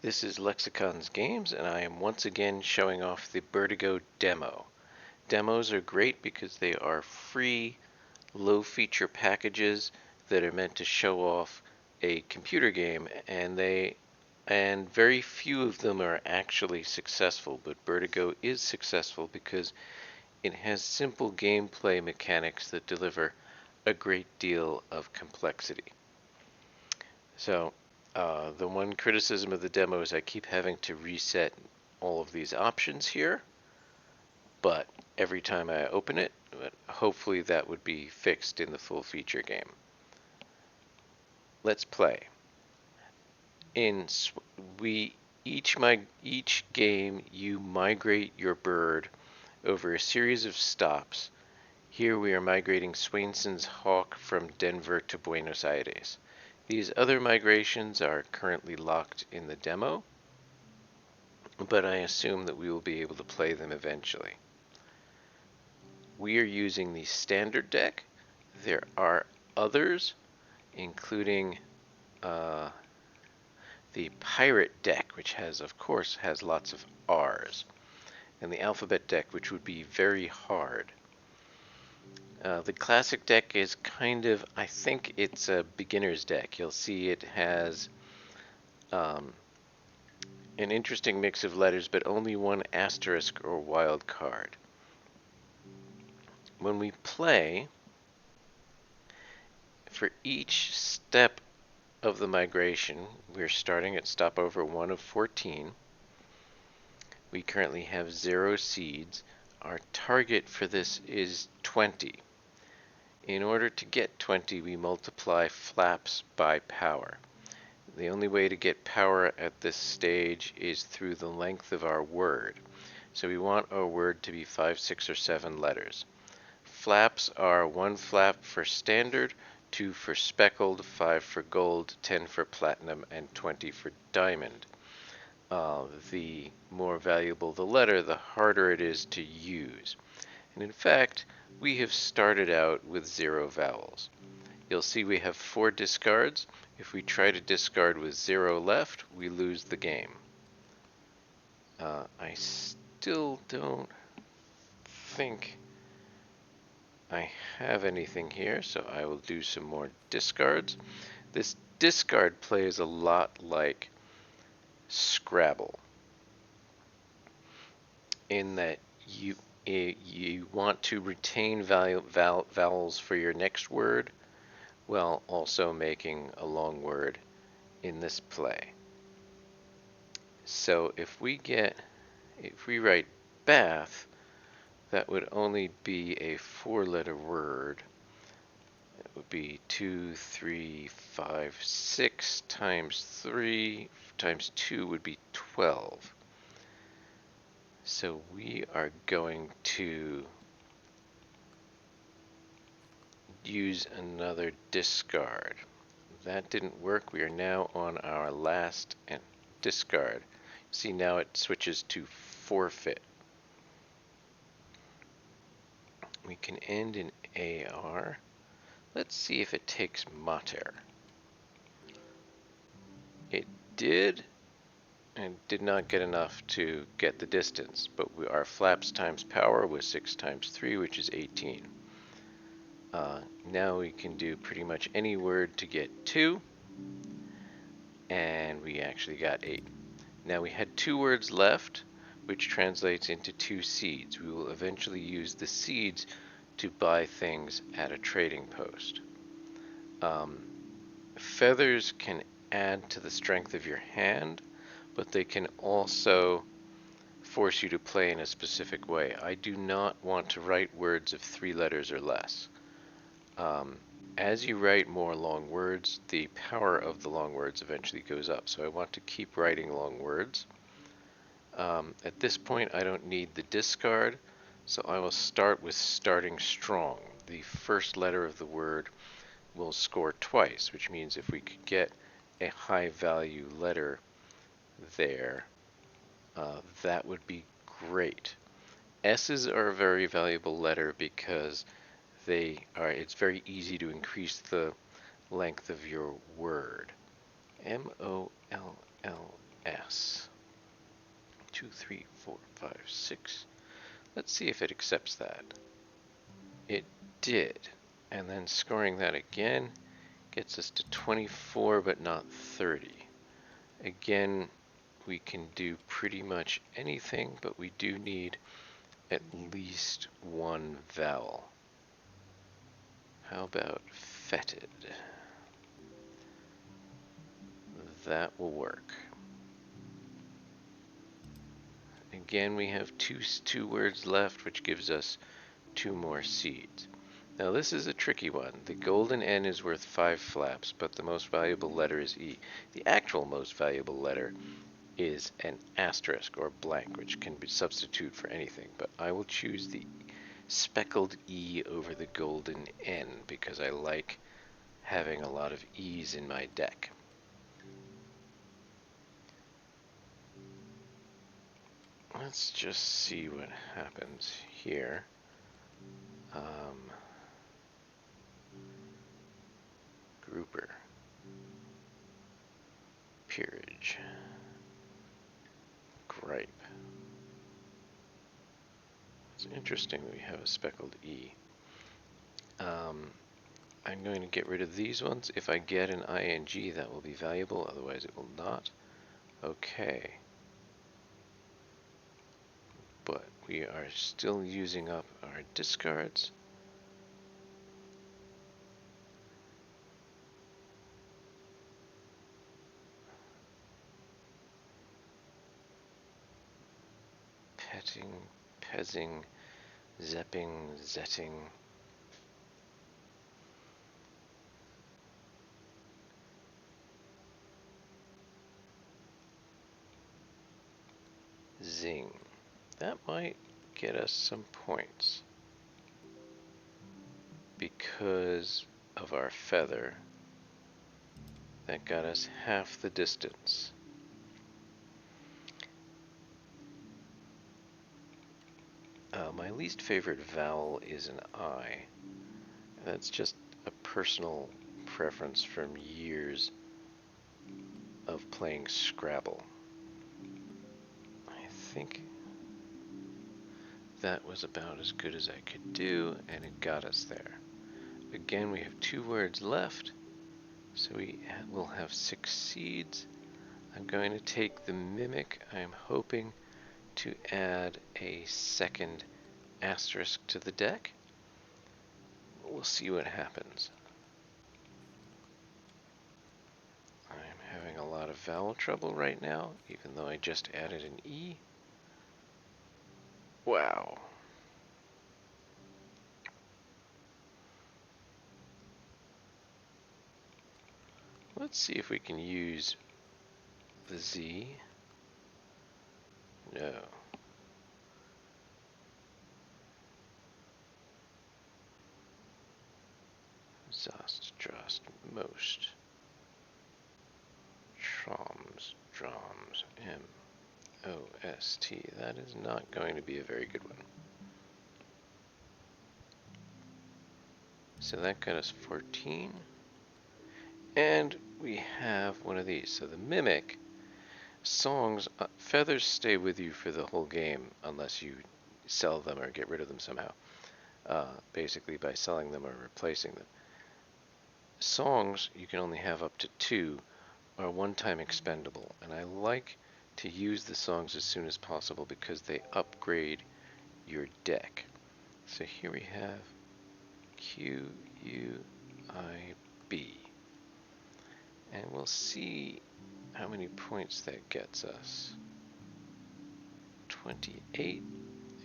This is Lexicon's Games, and I am once again showing off the Birdigo demo. Demos are great because they are free, low-feature packages that are meant to show off a computer game, and very few of them are actually successful. But Birdigo is successful because it has simple gameplay mechanics that deliver a great deal of complexity. So, the one criticism of the demo is I keep having to reset all of these options here, but every time I open it, hopefully that would be fixed in the full feature game. Let's play. Each game you migrate your bird over a series of stops. Here we are migrating Swainson's hawk from Denver to Buenos Aires. These other migrations are currently locked in the demo, but I assume that we will be able to play them eventually. We are using the standard deck. There are others, including the pirate deck, which of course has lots of R's, and the alphabet deck, which would be very hard. The classic deck is I think it's a beginner's deck. You'll see it has an interesting mix of letters, but only one asterisk or wild card. When we play, for each step of the migration, we're starting at stopover 1 of 14. We currently have 0 seeds. Our target for this is 20. In order to get 20, we multiply flaps by power. The only way to get power at this stage is through the length of our word. So we want our word to be 5, 6, or 7 letters. Flaps are 1 flap for standard, 2 for speckled, 5 for gold, 10 for platinum, and 20 for diamond. The more valuable the letter, the harder it is to use. And in fact, we have started out with 0 vowels. You'll see we have 4 discards. If we try to discard with 0 left, we lose the game. I still don't think I have anything here, so I will do some more discards. This discard plays a lot like Scrabble, in that you want to retain vowels for your next word, while also making a long word in this play. So if we write bath, that would only be a 4-letter word. It would be 2, 3, 5, 6 times 3 times 2 would be 12. So we are going to use another discard. That didn't work. We are now on our last discard. See, now it switches to forfeit. We can end in AR. Let's see if it takes mater. It did, and did not get enough to get the distance, but our flaps times power was 6 times 3, which is 18. Now we can do pretty much any word to get 2, and we actually got 8. Now we had 2 words left, which translates into 2 seeds. We will eventually use the seeds to buy things at a trading post. Feathers can add to the strength of your hand, but they can also force you to play in a specific way. I do not want to write words of 3 letters or less. As you write more long words, the power of the long words eventually goes up. So I want to keep writing long words. At this point, I don't need the discard, so I will start with starting strong. The first letter of the word will score twice, which means if we could get a high value letter there, that would be great. S's are a very valuable letter because it's very easy to increase the length of your word. MOLLS. 2, 3, 4, 5, 6. Let's see if it accepts that. It did. And then scoring that again gets us to 24, but not 30. Again, we can do pretty much anything, but we do need at least one vowel. How about fetid? That will work. Again, we have two words left, which gives us 2 more seeds. Now this is a tricky one. The golden N is worth 5 flaps, but the most valuable letter is E. The actual most valuable letter is an asterisk or blank, which can be substitute for anything, but I will choose the speckled E over the golden N because I like having a lot of E's in my deck. Let's just see what happens here. Grouper. Peerage. Gripe. It's interesting that we have a speckled E. I'm going to get rid of these ones. If I get an ing, that will be valuable, otherwise it will not. Okay. But we are still using up our discards. Petting, pezzing, zepping, zetting. Zing. That might get us some points because of our feather. That got us half the distance. My least favorite vowel is an I. That's just a personal preference from years of playing Scrabble. I think that was about as good as I could do, and it got us there. Again, we have 2 words left, so we will have 6 seeds. I'm going to take the mimic. I'm hoping to add a second asterisk to the deck. We'll see what happens. I'm having a lot of vowel trouble right now, even though I just added an E. Wow. Let's see if we can use the Z. No. Zost, drost, most. Troms, droms, M-O-S-T. That is not going to be a very good one. So that got us 14. And we have one of these. So the mimic songs, feathers stay with you for the whole game unless you sell them or get rid of them somehow. Basically by selling them or replacing them. Songs, you can only have up to 2, are one-time expendable, and I like to use the songs as soon as possible because they upgrade your deck. So here we have Q, U, I, B. And we'll see how many points that gets us. 28.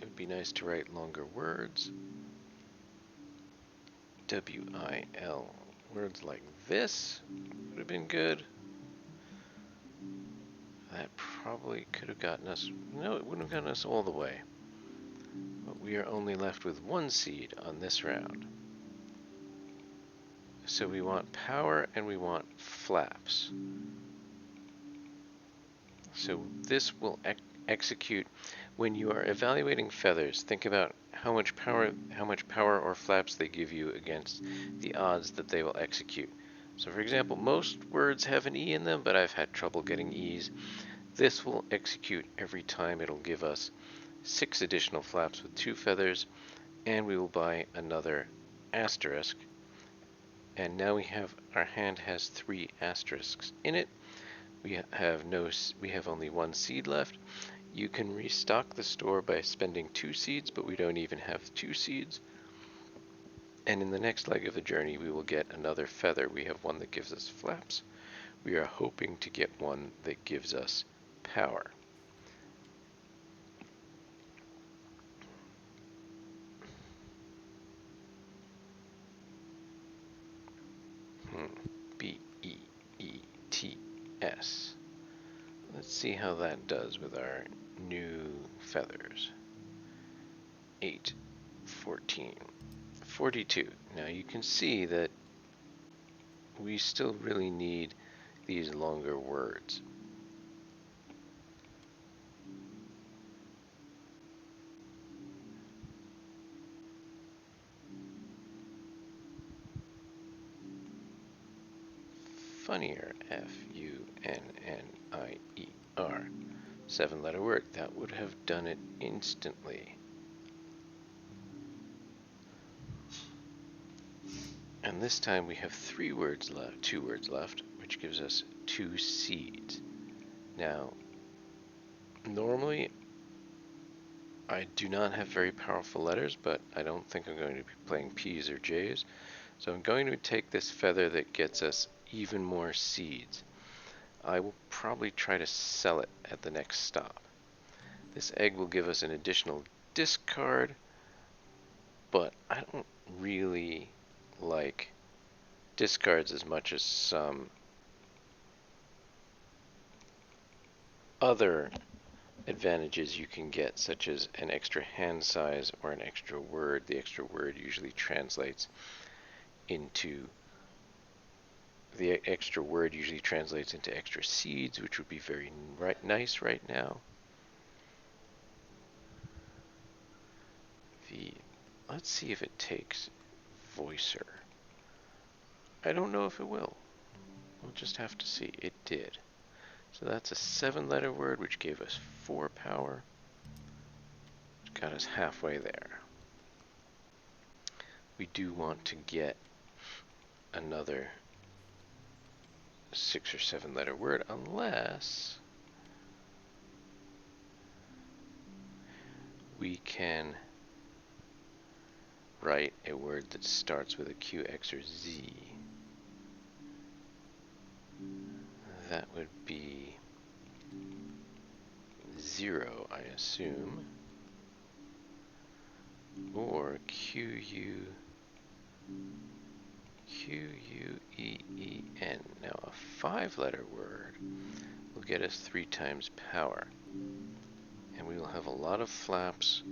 It would be nice to write longer words. W-I-L. Words like this would have been good. That probably could have gotten us... No, it wouldn't have gotten us all the way. But we are only left with 1 seed on this round. So we want power and we want flaps. So this will execute... When you are evaluating feathers, think about how much power or flaps they give you against the odds that they will execute. So for example, most words have an E in them, but I've had trouble getting E's. This will execute every time. It'll give us 6 additional flaps with 2 feathers, and we will buy another asterisk. And now our hand has 3 asterisks in it. We have only 1 seed left. You can restock the store by spending 2 seeds, but we don't even have 2 seeds. And in the next leg of the journey, we will get another feather. We have one that gives us flaps. We are hoping to get one that gives us power. B-E-E-T-S. Let's see how that does with our new feathers. 8, 14, 42. Now you can see that we still really need these longer words. Funnier, F-U-N-N-I-E-R. 7-letter word. That would have done it instantly. And this time we have 2 words left, which gives us 2 seeds. Now, normally I do not have very powerful letters, but I don't think I'm going to be playing P's or J's. So I'm going to take this feather that gets us even more seeds. I will probably try to sell it at the next stop. This egg will give us an additional discard, but I don't really like discards as much as some other advantages you can get, such as an extra hand size or an extra word. The extra word usually translates into extra seeds, which would be very nice right now. Let's see if it takes voicer. I don't know if it will. We'll just have to see. It did. So that's a 7-letter word, which gave us 4 power. Which got us halfway there. We do want to get another 6 or 7-letter word, unless we can write a word that starts with a Q, X, or Z. That would be 0, I assume, or Q-U-E-E-N. Now a 5-letter word will get us 3 times power, and we will have a lot of flaps.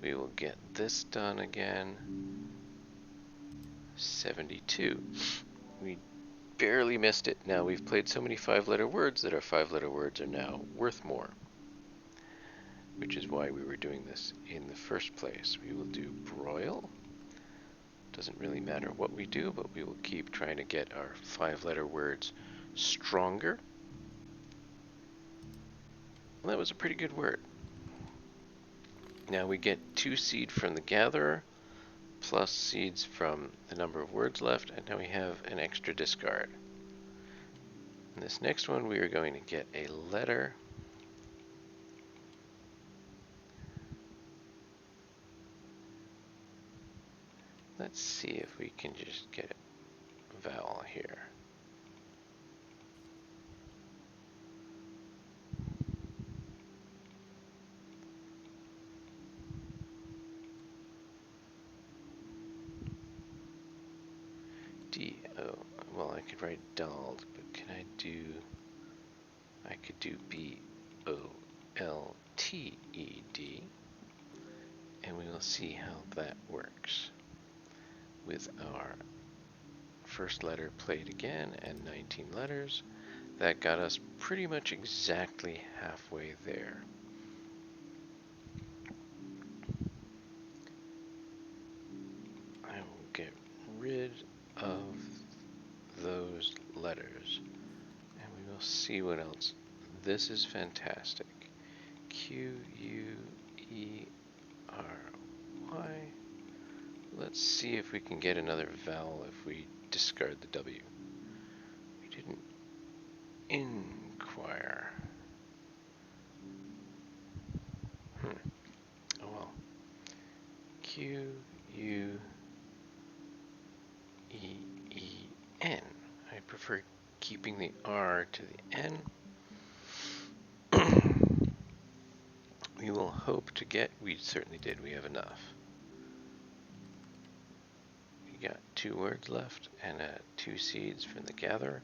We will get this done again. 72. We barely missed it. Now we've played so many 5-letter words that our 5-letter words are now worth more, which is why we were doing this in the first place. We will do broil. Doesn't really matter what we do, but we will keep trying to get our 5-letter words stronger. Well, that was a pretty good word. Now we get 2 seed from the gatherer, plus seeds from the number of words left, and now we have an extra discard. In this next one, we are going to get a letter. Let's see if we can just get a vowel here. D-O. Well, I could write dolled, but I could do B-O-L-T-E-D, and we will see how that works. With our first letter played again and 19 letters, that got us pretty much exactly halfway there. I will get rid of those letters, and we will see what else this is fantastic. Q-U-E-R-Y. Let's see if we can get another vowel if we discard the W. We didn't inquire. Oh well. Q-U-E-E-N. I prefer keeping the R to the N. We will hope to get, we certainly did, we have enough. We got 2 words left and 2 seeds from the gatherer.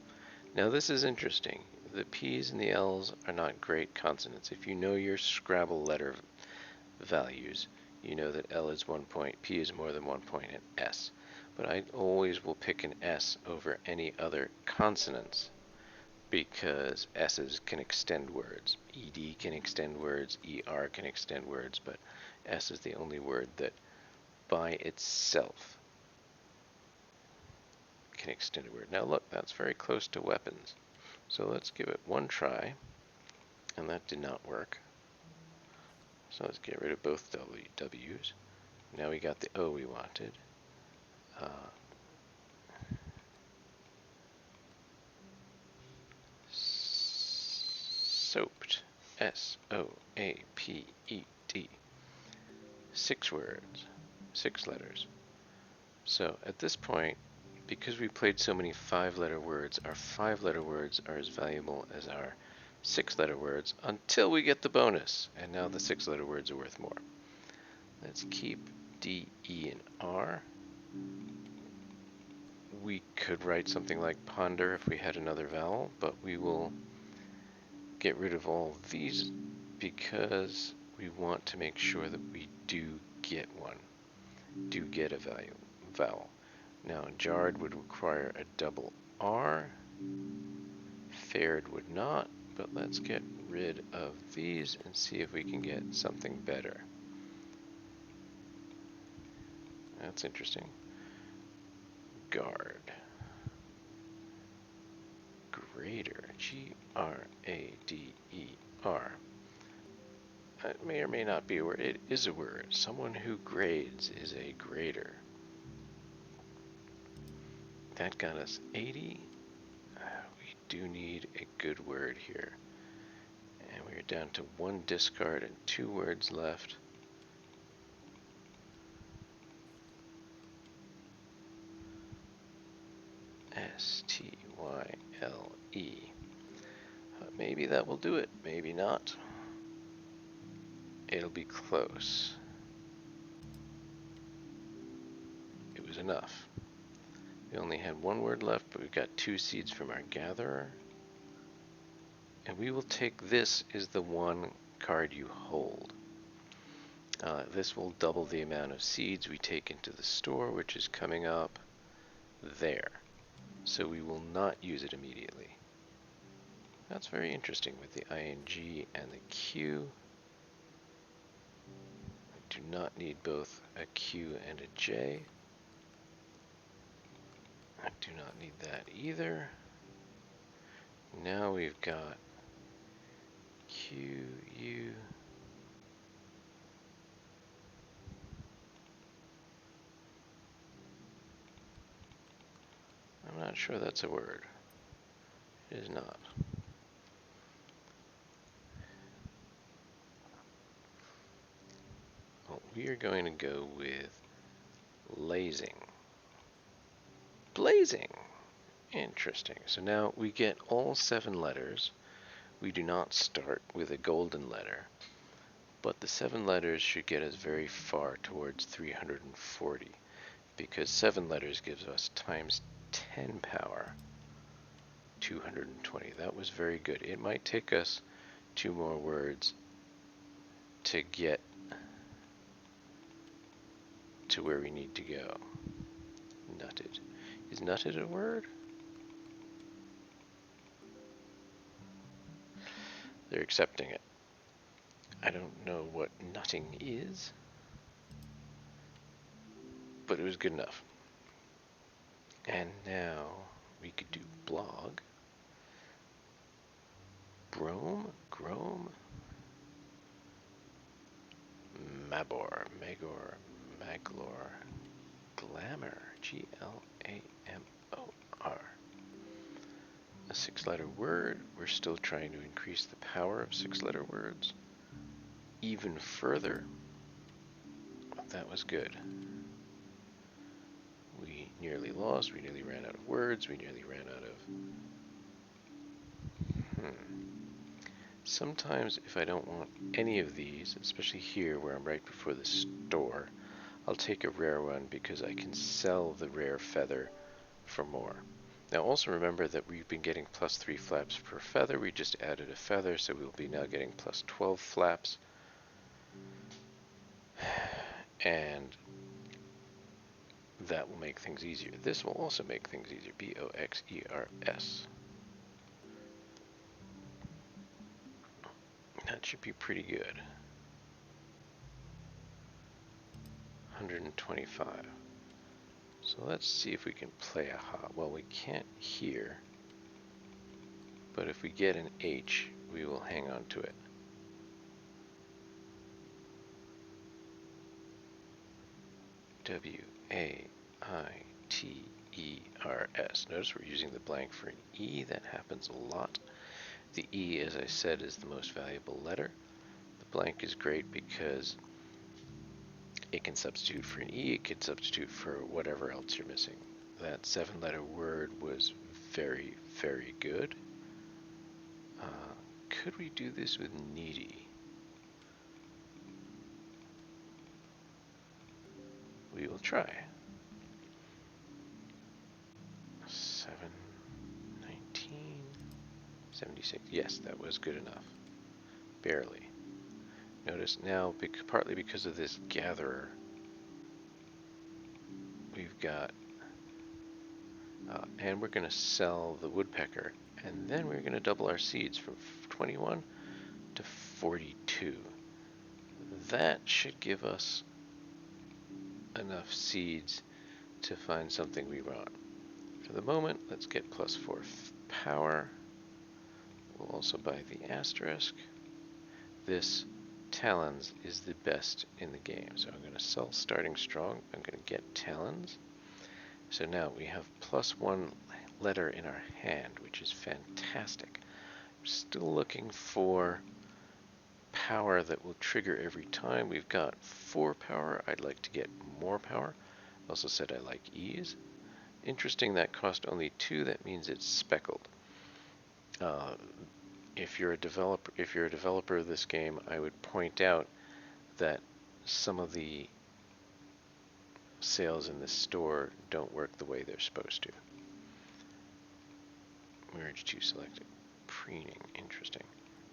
Now this is interesting. The P's and the L's are not great consonants. If you know your Scrabble letter values, you know that L is 1 point, P is more than 1 point, and S. But I always will pick an S over any other consonants because S's can extend words. ED can extend words, ER can extend words, but S is the only word that by itself can extend a word. Now look, that's very close to weapons. So let's give it one try, and that did not work. So let's get rid of both W's. Now we got the O we wanted. Soaped. S-O-A-P-E-D. 6 words, 6 letters. So at this point, because we played so many 5-letter words, our 5-letter words are as valuable as our 6-letter words until we get the bonus. And now the 6-letter words are worth more. Let's keep D, E, and R. We could write something like ponder if we had another vowel, but we will get rid of all of these because we want to make sure that we do get one, do get a vowel. Now, jarred would require a double R. Fared would not, but let's get rid of these and see if we can get something better. That's interesting. Guard. Grader. G-R-A-D-E-R. That may or may not be a word. It is a word. Someone who grades is a grader. That got us 80. We do need a good word here. And we're down to 1 discard and 2 words left. S-T-Y-L-E. Maybe that will do it, maybe not. It'll be close. It was enough. We only had 1 word left, but we've got 2 seeds from our gatherer. And we will take this as the 1 card you hold. This will double the amount of seeds we take into the store, which is coming up there. So we will not use it immediately. That's very interesting with the ing and the q. I do not need both a q and a j. I do not need that either. Now we've got q, u. I'm not sure that's a word. It is not. Well, we are going to go with lazing. Blazing. Interesting. So now we get all 7 letters. We do not start with a golden letter, but the 7 letters should get us very far towards 340, because 7 letters gives us times 10 power, 220. That was very good. It might take us 2 more words to get to where we need to go. Nutted. Is nutted a word? They're accepting it. I don't know what nutting is, but it was good enough. And now we could do blog. Brome, Grome, Mabor, Magor, Maglor, Glamour, G-L-A-M-O-R. A 6-letter word. We're still trying to increase the power of 6-letter words even further. That was good. We nearly lost. We nearly ran out of words. We nearly ran out of... Sometimes if I don't want any of these, especially here where I'm right before the store, I'll take a rare one because I can sell the rare feather for more. Now also remember that we've been getting plus 3 flaps per feather. We just added a feather, so we'll be now getting plus 12 flaps. And that will make things easier. This will also make things easier. B-O-X-E-R-S. That should be pretty good. 125. So let's see if we can play a ha. Well, we can't here, but if we get an H, we will hang on to it. W-A-I-T-E-R-S. Notice we're using the blank for an E. That happens a lot. The E, as I said, is the most valuable letter. The blank is great because it can substitute for an E, it can substitute for whatever else you're missing. That 7-letter word was very, very good. Could we do this with needy? We will try. 7, 19, 76. Yes, that was good enough. Barely. Notice now, partly because of this gatherer, we've got, and we're going to sell the woodpecker, and then we're going to double our seeds from 21 to 42. That should give us enough seeds to find something we want. For the moment, let's get plus 4 power. We'll also buy the asterisk. This talons is the best in the game, so I'm going to sell starting strong. I'm going to get talons. So now we have plus 1 letter in our hand, which is fantastic. I'm still looking for power that will trigger every time. We've got 4 power. I'd like to get more power. Also said I like ease. Interesting, that cost only 2. That means it's speckled. If you're a developer of this game, I would point out that some of the sales in this store don't work the way they're supposed to. Merge to selected. Preening, interesting.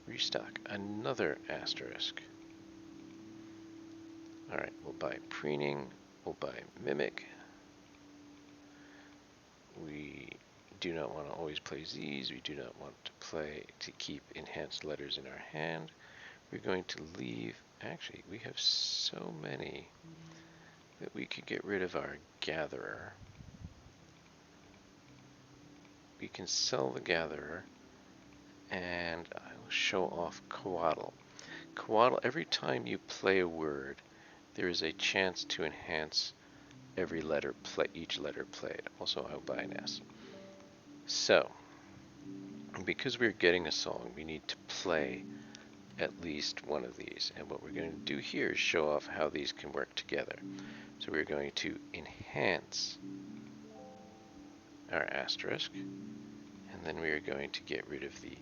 Restock, another asterisk. Alright, we'll buy preening, we'll buy mimic. We do not want to always play Z's, we do not want to keep enhanced letters in our hand. We're going to leave, actually we have so many that we could get rid of our gatherer. We can sell the gatherer, and I will show off coatl. Coatl, every time you play a word, there is a chance to enhance every letter each letter played. Also, I'll buy an S. So, because we're getting a song, we need to play at least one of these. And what we're going to do here is show off how these can work together. So we're going to enhance our asterisk, and then we are going to get rid of the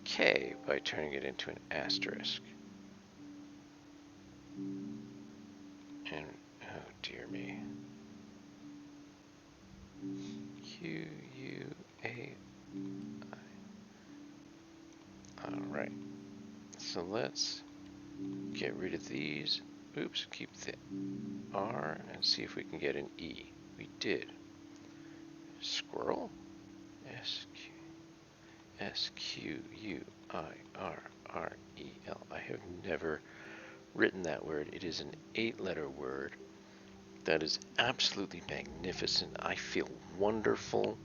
K by turning it into an asterisk. And, oh dear me. Q-U-A-I. Alright. So let's get rid of these. Oops, keep the R and see if we can get an E. We did. Squirrel? S-Q-U-I-R-R-E-L. I have never written that word. It is an 8-letter word. That is absolutely magnificent. I feel wonderful.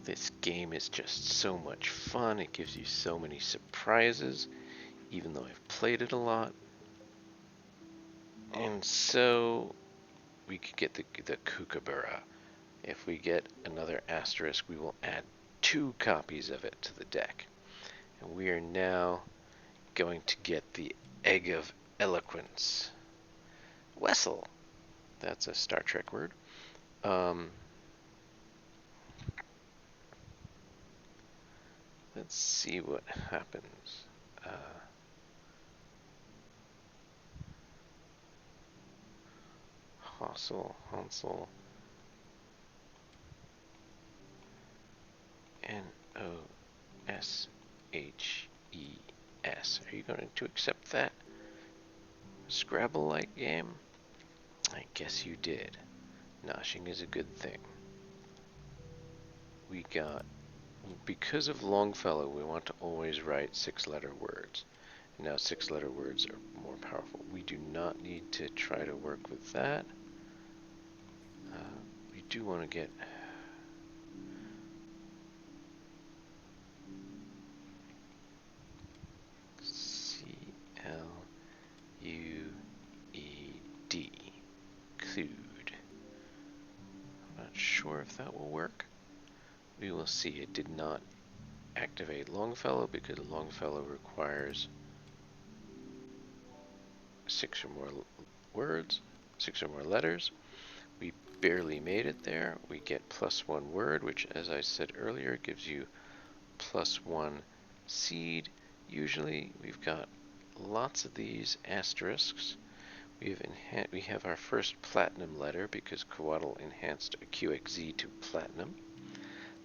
This game is just so much fun. It gives you so many surprises, even though I've played it a lot. And so we could get the kookaburra. If we get another asterisk, we will add 2 copies of it to the deck. And we are now going to get the Egg of Eloquence. Wessel. That's a Star Trek word. Let's see what happens. Hansel. Noshes. Are you going to accept that? Scrabble-like game? I guess you did. Noshing is a good thing. We got, because of Longfellow, we want to always write 6-letter words. And now 6-letter words are more powerful. We do not need to try to work with that. We do want to get C-L-U-E-D. Clued. I'm not sure if that will work. We will see. It did not activate Longfellow because Longfellow requires 6 or more words, 6 or more letters. We barely made it there. We get +1 word, which, as I said earlier, gives you +1 seed. Usually we've got lots of these asterisks. We have our first platinum letter because Coatl enhanced a QXZ to platinum.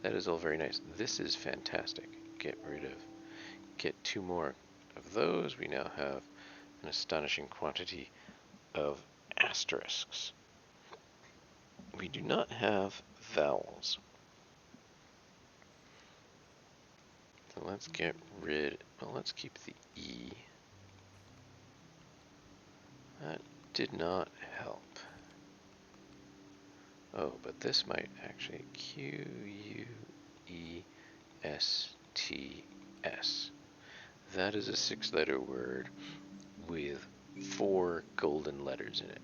That is all very nice. This is fantastic. Get 2 more of those. We now have an astonishing quantity of asterisks. We do not have vowels. So let's let's keep the E. That did not help. Oh, but this might actually Q-U-E-S-T-S. That is a 6-letter word with 4 golden letters in it.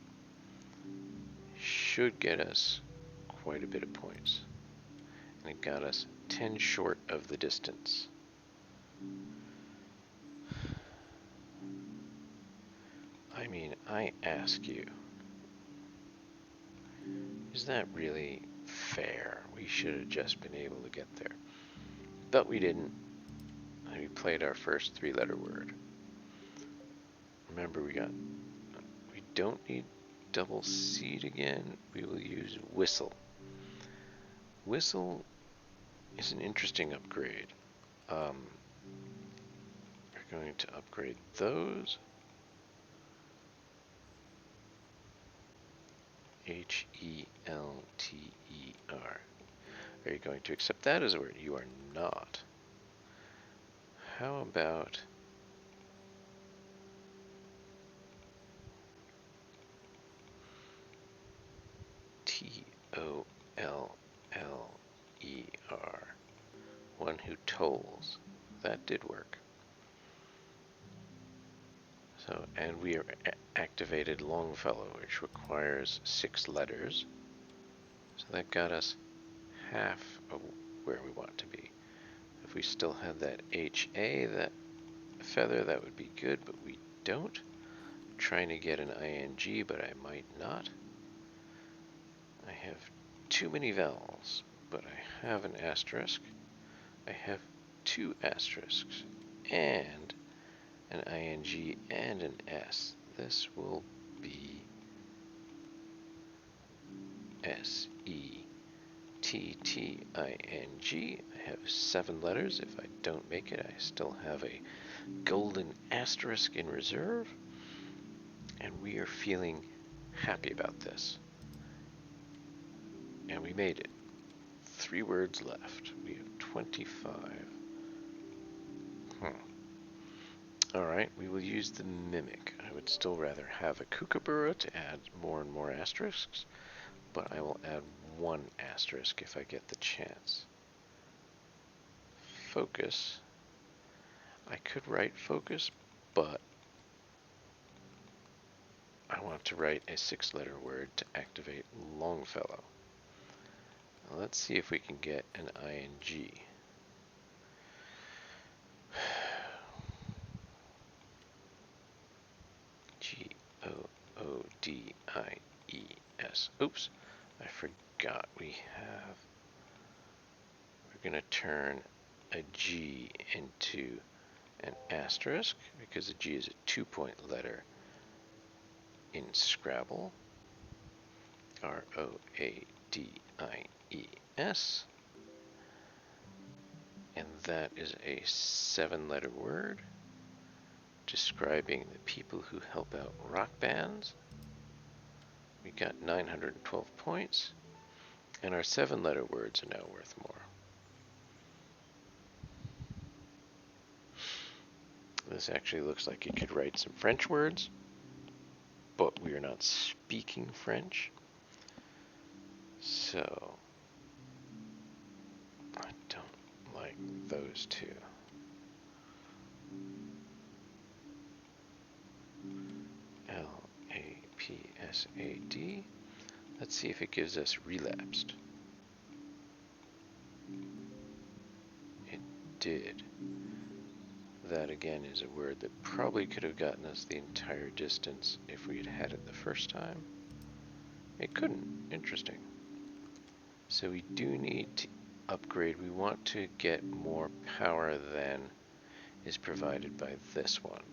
Should get us quite a bit of points. And it got us 10 short of the distance. I mean, I ask you, is that really fair? We should have just been able to get there. But we didn't. We played our first 3-letter word. Remember, we don't need double seed again. We will use whistle. Whistle is an interesting upgrade. We're going to upgrade those. H-E-L-T-E-R. Are you going to accept that as a word? You are not. How about T-O-L-L-E-R? One who tolls. That did work. So, and we activated Longfellow, which requires 6 letters. So that got us half of where we want to be. If we still had that H-A, that feather, that would be good, but we don't. I'm trying to get an ing, but I might not. I have too many vowels, but I have an asterisk. I have 2 asterisks, and an ing and an S. This will be S-E-T-T-I-N-G. I have 7 letters. If I don't make it, I still have a golden asterisk in reserve. And we are feeling happy about this. And we made it. 3 words left. We have 25. Alright, we will use the mimic. I would still rather have a kookaburra to add more and more asterisks, but I will add 1 asterisk if I get the chance. focus. I could write focus, but I want to write a 6-letter word to activate Longfellow. Now let's see if we can get an ing. Goodies. Oops, I forgot we're going to turn a G into an asterisk because a G is a 2-point letter in Scrabble. Roadies. And that is a 7-letter word describing the people who help out rock bands. We got 912 points, and our 7-letter words are now worth more. This actually looks like it could write some French words, but we are not speaking French, so I don't like those two. LAPSAD. Let's see if it gives us relapsed. It did. That again is a word that probably could have gotten us the entire distance if we had had it the first time. It couldn't. Interesting. So we do need to upgrade. We want to get more power than is provided by this one.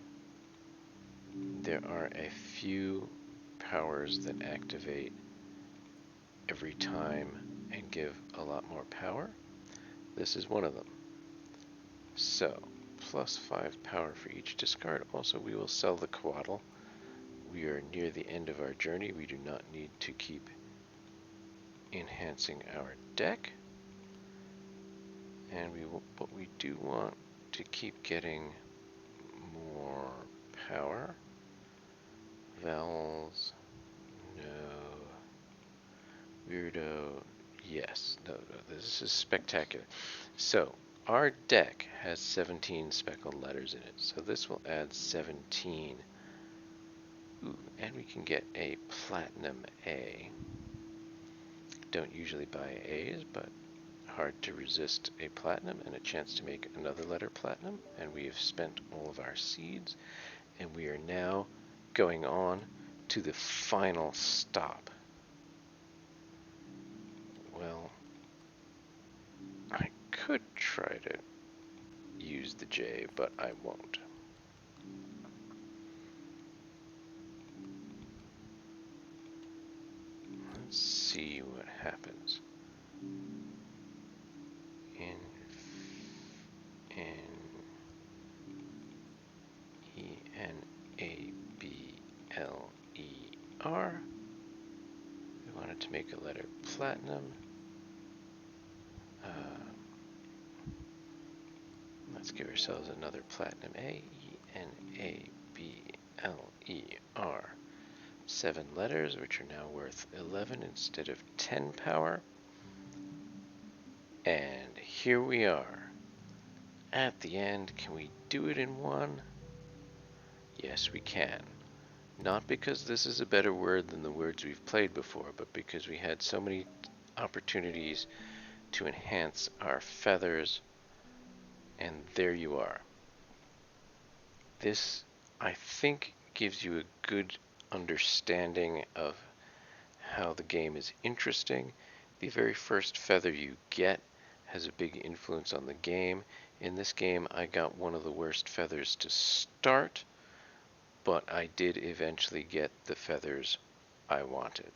There are a few powers that activate every time and give a lot more power. This is one of them. So, +5 power for each discard. Also, we will sell the Quaddle. We are near the end of our journey. We do not need to keep enhancing our deck. And but we do want to keep getting more power. Vowels, no. Weirdo, yes. No, this is spectacular. So, our deck has 17 speckled letters in it, so this will add 17. Ooh, and we can get a platinum A. Don't usually buy A's, but hard to resist a platinum and a chance to make another letter platinum. And we have spent all of our seeds, and we are now going on to the final stop. Well, I could try to use the J, but I won't. Let's see what happens. Enabler. We wanted to make a letter platinum. Let's give ourselves another platinum A. Enabler. 7 letters, which are now worth 11 instead of 10 power. And here we are. At the end, can we do it in one? Yes, we can. Not because this is a better word than the words we've played before, but because we had so many opportunities to enhance our feathers, and there you are. This, I think, gives you a good understanding of how the game is interesting. The very first feather you get has a big influence on the game. In this game, I got one of the worst feathers to start, but I did eventually get the feathers I wanted.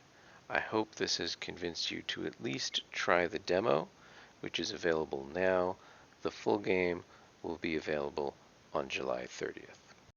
I hope this has convinced you to at least try the demo, which is available now. The full game will be available on July 30th.